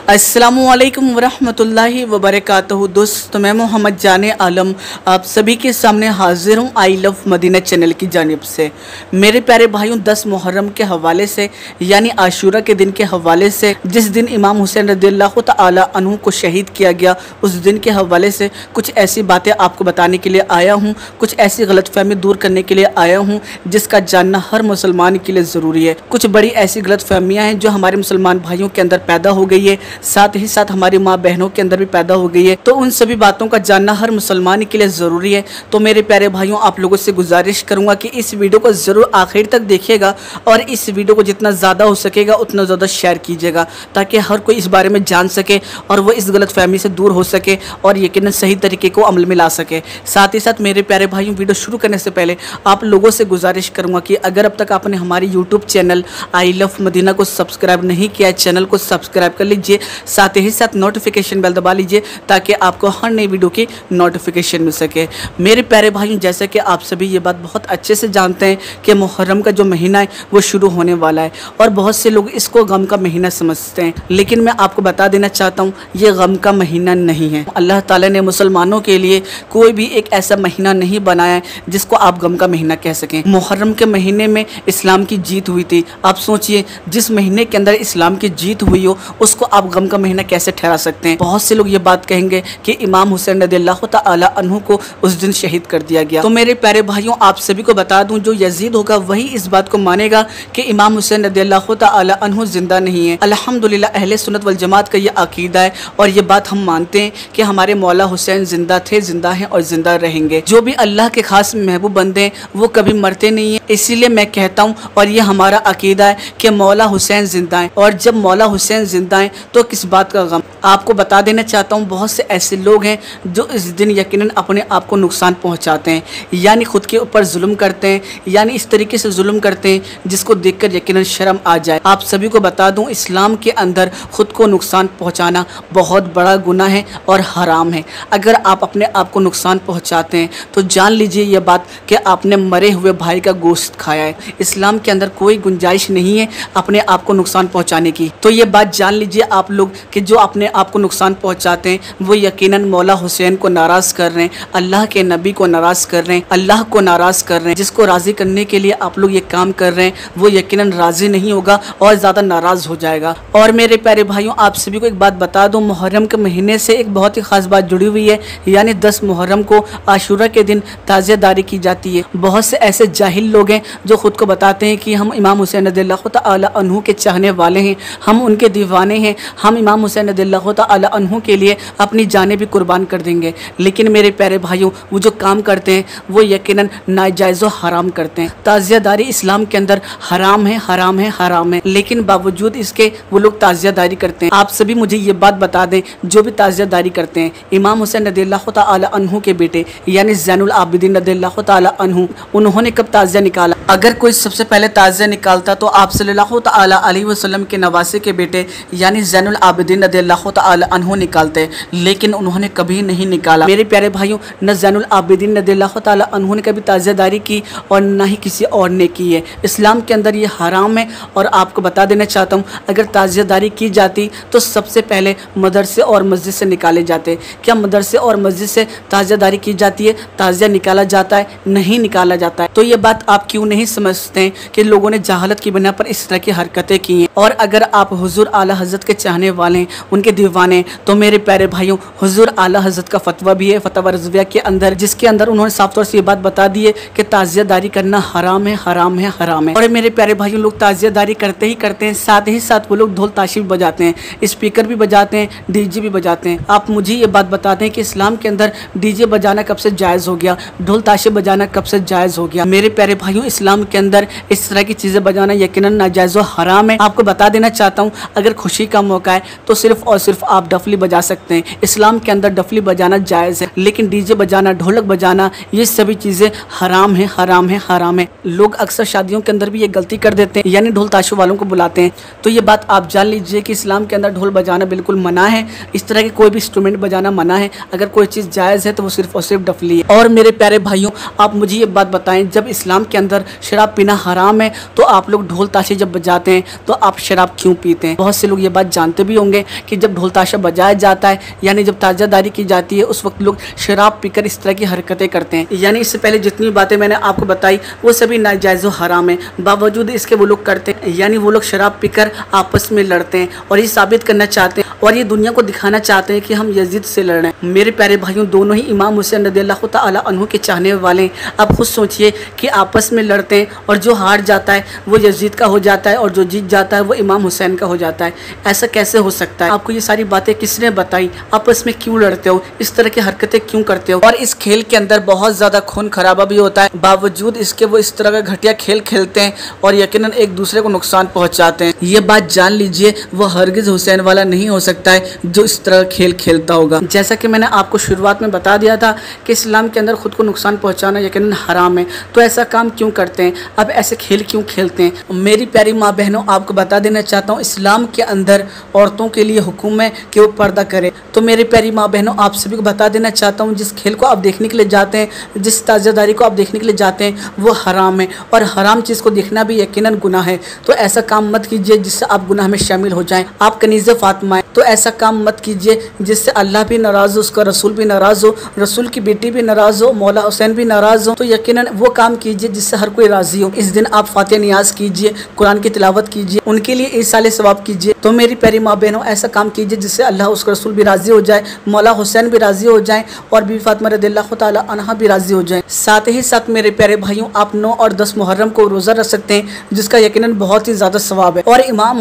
अस्सलामुअलैकुम वरहमतुल्लाहि वबरकातुहू। दोस्तों, मैं मोहम्मद जाने आलम आप सभी के सामने हाजिर हूँ आई लव मदीना चैनल की जानिब से। मेरे प्यारे भाइयों, 10 मुहर्रम के हवाले से यानी आशूरा के दिन के हवाले से, जिस दिन इमाम हुसैन रज़ियल्लाहु तआला अन्हु को शहीद किया गया, उस दिन के हवाले से कुछ ऐसी बातें आपको बताने के लिए आया हूँ, कुछ ऐसी गलतफहमी दूर करने के लिए आया हूँ जिसका जानना हर मुसलमान के लिए ज़रूरी है। कुछ बड़ी ऐसी गलतफहमियाँ हैं जो हमारे मुसलमान भाइयों के अंदर पैदा हो गई है, साथ ही साथ हमारी माँ बहनों के अंदर भी पैदा हो गई है। तो उन सभी बातों का जानना हर मुसलमान के लिए ज़रूरी है। तो मेरे प्यारे भाइयों, आप लोगों से गुजारिश करूंगा कि इस वीडियो को ज़रूर आखिर तक देखिएगा और इस वीडियो को जितना ज़्यादा हो सकेगा उतना ज़्यादा शेयर कीजिएगा, ताकि हर कोई इस बारे में जान सके और वो इस गलतफहमी से दूर हो सके और यकीनन सही तरीके को अमल में ला सके। साथ ही साथ मेरे प्यारे भाइयों, वीडियो शुरू करने से पहले आप लोगों से गुजारिश करूँगा कि अगर अब तक आपने हमारे YouTube channel I love Madina को सब्सक्राइब नहीं किया है, चैनल को सब्सक्राइब कर लीजिए, साथ ही साथ नोटिफिकेशन बेल दबा लीजिए ताकि आपको हर नई वीडियो की नोटिफिकेशन मिल सके। मेरे प्यारे भाइयों, जैसे कि आप सभी ये बात बहुत अच्छे से जानते हैं कि मुहर्रम का जो महीना है वो शुरू होने वाला है और बहुत से लोग इसको गम का महीना समझते हैं, लेकिन मैं आपको बता देना चाहता हूँ ये गम का महीना नहीं है। अल्लाह ताला ने मुसलमानों के लिए कोई भी एक ऐसा महीना नहीं बनाया है जिसको आप गम का महीना कह सकें। मुहर्रम के महीने में इस्लाम की जीत हुई थी। आप सोचिए, जिस महीने के अंदर इस्लाम की जीत हुई हो उसको आप गम का महीना कैसे ठहरा सकते हैं। बहुत से लोग ये बात कहेंगे कि इमाम हुसैन रज़ियल्लाहु तआला अन्हु को उस दिन शहीद कर दिया गया। तो मेरे प्यारे भाइयों, आप सभी को बता दूं, जो यजीद होगा वही इस बात को मानेगा कि इमाम हुसैन रज़ियल्लाहु तआला अन्हु जिंदा नहीं है। अल्हम्दुलिल्लाह, अहले सुन्नत वल जमात का ये अकीदा है और ये बात हम मानते हैं कि हमारे मौला हुसैन जिंदा थे, जिंदा हैं और जिंदा रहेंगे। जो भी अल्लाह के खास महबूब बंदे हैं वो कभी मरते नहीं है। इसीलिए मैं कहता हूँ और ये हमारा अकीदा है कि मौला हुसैन जिंदा है, और जब मौला हुसैन जिंदा है तो किस बात का गम। आपको बता देना चाहता हूँ, बहुत से ऐसे लोग हैं जो इस दिन यकीनन अपने आप को नुकसान पहुँचाते हैं, यानी खुद के ऊपर जुल्म करते हैं, यानी इस तरीके से जुल्म करते हैं जिसको देखकर यकीनन शर्म आ जाए। आप सभी को बता दूं, इस्लाम के अंदर खुद को नुकसान पहुँचाना बहुत बड़ा गुनाह है और हराम है। अगर आप अपने आप को नुकसान पहुँचाते हैं तो जान लीजिए यह बात कि आपने मरे हुए भाई का गोश्त खाया है। इस्लाम के अंदर कोई गुंजाइश नहीं है अपने आप को नुकसान पहुँचाने की। तो ये बात जान लीजिए आप लोग कि जो अपने आप को नुकसान पहुंचाते हैं वो यकीनन मौला हुसैन को नाराज़ कर रहे हैं, अल्लाह के नबी को नाराज़ कर रहे हैं, अल्लाह को नाराज़ कर रहे हैं। जिसको राज़ी करने के लिए आप लोग ये काम कर रहे हैं वो यकीनन राज़ी नहीं होगा और ज़्यादा नाराज़ हो जाएगा। और मेरे प्यारे भाइयों, आप सभी को एक बात बता दूं, मुहर्रम के महीने से एक बहुत ही ख़ास बात जुड़ी हुई है, यानी 10 मुहर्रम को आशूरा के दिन ताज़ियादारी की जाती है। बहुत से ऐसे जाहिल लोग हैं जो खुद को बताते हैं कि हम इमाम हुसैन रज़ियल्लाहु तआला अन्हु के चाहने वाले हैं, हम उनके दीवाने हैं, हम इमाम हुसैन रज़ियल्लाहु तआला अन्हु के लिए अपनी जानें भी कुर्बान कर देंगे। लेकिन मेरे प्यारे भाइयों, वो जो काम करते हैं वो यकीनन नाजायज़ व हराम करते हैं। ताज़ियादारी इस्लाम के अंदर हराम है, हराम है, हराम है, लेकिन बावजूद इसके वो लोग ताज़ियादारी करते हैं। आप सभी मुझे ये बात बता दें, जो भी ताज़ियादारी करते हैं, इमाम हुसैन रज़ियल्लाहु तआला अन्हु के बेटे यानी ज़ैनुल आबिदीन रज़ियल्लाहु तआला अन्हु, उन्होंने कब ताज़िया निकाला? अगर कोई सबसे पहले ताज़िया निकालता तो आप सल्लल्लाहु तआला अलैहि वसल्लम के नवासे के बेटे यानी ज़ैनुल आबिदीन रज़ियल्लाहु तआला अन्हु निकालते, लेकिन उन्होंने कभी नहीं निकाला। मेरे प्यारे भाइयों, न ज़ैनुल आबिदीन रज़ियल्लाहु तआला अन्हु ने कभी ताज़ियादारी की और ना ही किसी और ने की है। इस्लाम के अंदर ये हराम है। और आपको बता देना चाहता हूँ, अगर ताज़ियादारी की जाती तो सबसे पहले मदरसे और मस्जिद से निकाले जाते। क्या मदरसे और मस्जिद से ताज़ियादारी की जाती है? ताज़िया निकाला जाता है? नहीं निकाला जाता है। तो ये बात आप क्यों नहीं समझते हैं कि लोगों ने जहालत की बिना पर इस तरह की हरकतें की हैं? और अगर आप हुजूर आला हज़रत के चाहने वाले हैं, उनके दीवाने, तो मेरे प्यारे भाइयों, हुजूर आला हज़रत का फतवा भी है फतवा रज़विया के अंदर, जिसके अंदर उन्होंने साफ तौर से ये बात बता दी है कि ताज़ियादारी करना हराम है, हराम है, हराम है। और मेरे प्यारे भाइयों, लोग ताज़ियादारी करते ही करते हैं, साथ ही साथ वो लोग ढोल ताशी भी बजाते हैं, स्पीकर भी बजाते हैं, डीजे भी बजाते हैं। आप मुझे ये बात बताते हैं कि इस्लाम के अंदर डीजे बजाना कब से जायज़ हो गया, ढोल ताशे बजाना कब से जायज़ हो गया? मेरे प्यारे भाइयों, इस्लाम के अंदर इस तरह की चीज़ें बजाना यकीनन नाजायज़ और हराम है। आपको बता देना चाहता हूँ, अगर खुशी का मौका है तो सिर्फ और सिर्फ आप डफली बजा सकते हैं। इस्लाम के अंदर डफली बजाना जायज़ है, लेकिन डीजे बजाना, ढोलक बजाना, ये सभी चीज़ें हराम है, हराम है, हराम है। लोग अक्सर शादियों के अंदर भी ये गलती कर देते हैं, यानी ढोल ताशों वालों को बुलाते हैं। तो ये बात आप जान लीजिए कि इस्लाम के अंदर ढोल बजाना बिल्कुल मना है, इस तरह के कोई भी इंस्ट्रूमेंट बजाना मना है। अगर कोई चीज़ जायज़ है तो वो सिर्फ और सिर्फ डफली है। और मेरे प्यारे भाइयों, आप मुझे ये बात बताएं, जब इस्लाम के अंदर शराब पीना हराम है तो आप लोग ढोल ताशे जब बजाते हैं तो आप शराब क्यों पीते हैं? बहुत से लोग ये बात जानते जानते भी होंगे कि जब ढोल ताशा बजाया जाता है यानी जब ताजादारी की जाती है उस वक्त लोग शराब पीकर इस तरह की हरकतें करते हैं। यानी इससे पहले जितनी बातें मैंने आपको बताई वो सभी नाजायज़ व हराम है, बावजूद इसके वो लोग करते हैं। यानी वो लोग शराब पीकर आपस में लड़ते हैं और ये साबित करना चाहते हैं और ये दुनिया को दिखाना चाहते हैं कि हम यजीद से लड़ रहे हैं। मेरे प्यारे भाइयों, दोनों ही इमाम हुसैन रज़ियल्लाहु तआला अन्हु के चाहने वाले हैं। आप खुद सोचिए कि आपस में लड़ते हैं और जो हार जाता है वो यजीद का हो जाता है और जो जीत जाता है वो इमाम हुसैन का हो जाता है। ऐसा कैसे हो सकता है? आपको ये सारी बातें किसने बताई? आपस में क्यों लड़ते हो? इस तरह की हरकतें क्यों करते हो? और इस खेल के अंदर बहुत ज़्यादा खून खराबा भी होता है, बावजूद इसके वो इस तरह का घटिया खेल खेलते हैं और यकीनन एक दूसरे को नुकसान पहुंचाते हैं। ये बात जान लीजिए, वो हरगिज हुसैन वाला नहीं हो सकता है जो इस तरह खेल खेलता होगा। जैसा कि मैंने आपको शुरुआत में बता दिया था कि इस्लाम के अंदर खुद को नुकसान पहुंचाना यकीनन हराम है, तो ऐसा काम क्यों करते हैं? अब ऐसे खेल क्यों खेलते हैं? मेरी प्यारी माँ बहनों, आपको बता देना चाहता हूँ, इस्लाम के अंदर औरतों के लिए हुक्म है कि वो पर्दा करें। तो मेरी प्यारी माँ बहनों, आप सभी को बता देना चाहता हूँ, जिस खेल को आप देखने के लिए जाते हैं, जिस ताज़ादारी को आप देखने के लिए जाते हैं, वो हराम है और हराम चीज़ को देखना भी यकीनन गुनाह है। तो ऐसा काम मत कीजिए जिससे आप गुनाह में शामिल हो जाएं। आप कनीज़ फातिमा हैं, तो ऐसा काम मत कीजिए जिससे अल्लाह भी नाराज़ हो, उसका रसूल भी नाराज़ हो, रसूल की बेटी भी नाराज़ हो, मौला हुसैन भी नाराज़ हो। तो यकीनन वो काम कीजिए जिससे हर कोई राज़ी हो। इस दिन आप फातिहा नियाज़ कीजिए, कुरान की तिलावत कीजिए, उनके लिए ईसाले सवाब कीजिए। तो मेरी प्यारी माँ बहनों, ऐसा काम कीजिए जिससे अल्लाह, उसका रसूल भी राज़ी हो जाए, मौला हुसैन भी राज़ी हो जाए और बीबी फातिमा रज़ियल्लाहु तआला अन्हा भी राज़ी हो जाए। साथ ही साथ मेरे प्यारे भाइयों, आप 9 और 10 मुहर्रम को रोज़ा रख सकते हैं, जिसका यकीनन बहुत ही ज़्यादा सवाब है। और इमाम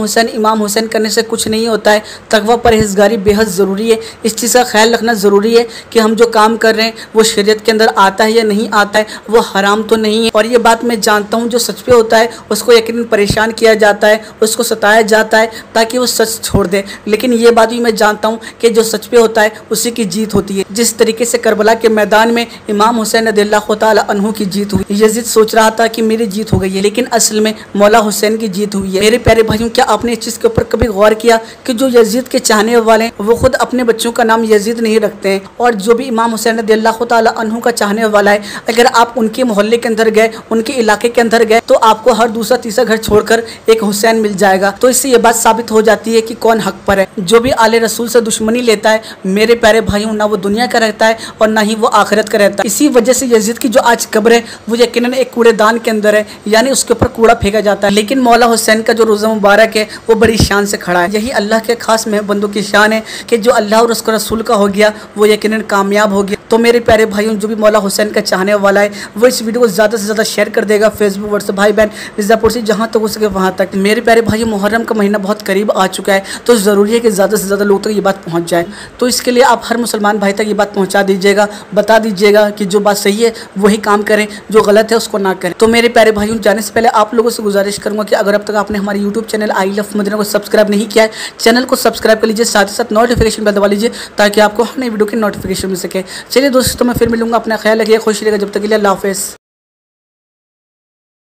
हुसैन करने से कुछ नहीं होता है। तकवा परहेज़गारी बेहद ज़रूरी है। इस चीज़ का ख्याल रखना ज़रूरी है कि हम जो काम कर रहे हैं वो शरीयत के अंदर आता है या नहीं आता है, वो हराम तो नहीं है। और ये बात मैं जानता हूँ, जो सच पे होता है उसको यकीनन परेशान किया जाता है, उसको सताया जाता है ताकि वो सच छोड़ दे। लेकिन ये बात भी मैं जानता हूँ कि जो सच पे होता है उसी की जीत होती है। जिस तरीके से करबला के मैदान में इमाम हुसैन रज़ियल्लाहु तआला अन्हु की जीत हुई, यजीद सोच रहा था कि मेरी जीत हो गई है, लेकिन असल में मौला हुसैन की जीत हुई है। मेरे प्यारे भाइयों, क्या आपने इस चीज़ के ऊपर कभी गौर किया कि जो यजीद के चाहने वाले हैं वो खुद अपने बच्चों का नाम यजीद नहीं रखते हैं, और जो भी इमाम हुसैन रज़ियल्लाहु तआला अन्हु का चाहने वाला है, अगर आप उनके मोहल्ले के अंदर गए, उनके इलाके के अंदर गए, तो आपको हर दूसरा तीसरा घर छोड़कर एक हुसैन मिल जाएगा। तो इससे ये बात साबित हो जाती है कि कौन हक पर है। जो भी आले रसूल से दुश्मनी लेता है मेरे प्यारे भाइयों, ना वो दुनिया का रहता है और ना ही वो आखिरत का रहता है। इसी वजह से यजीद की जो आज कब्र है वो यकीनन एक कूड़ेदान के अंदर है, यानी उसके ऊपर कूड़ा फेंका जाता है। लेकिन मौला हुसैन का जो रोज़ा मुबारक है वो बड़ी शान से खड़ा है। यही अल्लाह के खास बंदों की शान है कि जो अल्लाह और उसके रसूल का हो गया वो यकीनन कामयाब हो गया। तो मेरे प्यारे भाइयों, जो भी मौला हुसैन का चाहने वाला है वो इस वीडियो को ज़्यादा से ज़्यादा शेयर कर देगा, फेसबुक, व्हाट्सएप, भाई बहन, मिर्ज़ापुर से जहाँ तक हो सके वहाँ तक। मेरे प्यारे भाइयों, मुहर्रम का महीना बहुत करीब आ चुका है, तो ज़रूरी है कि ज़्यादा से ज़्यादा लोग तक ये बात पहुँच जाए। तो इसके लिए आप हर मुसलमान भाई तक ये बात पहुँचा दीजिएगा, बता दीजिएगा कि जो बात सही है वही काम करें, जो गलत है उसको ना करें। तो मेरे प्यारे भाइयों, जाने से पहले आप लोगों से गुजारिश करूँगा कि अगर अब तक आपने हमारे YouTube channel I love Madina को सब्सक्राइब नहीं किया है, चैनल को सब्सक्राइब कर लीजिए, साथ ही साथ नोटिफिकेशन बेल दबा लीजिए ताकि आपको हर नई वीडियो की नोटिफिकेशन मिल सके। चलिए दोस्तों, मैं फिर मिलूंगा, अपना ख्याल रखिए, खुश रहिएगा, जब तक के लिए अल्लाह हाफ़िज़।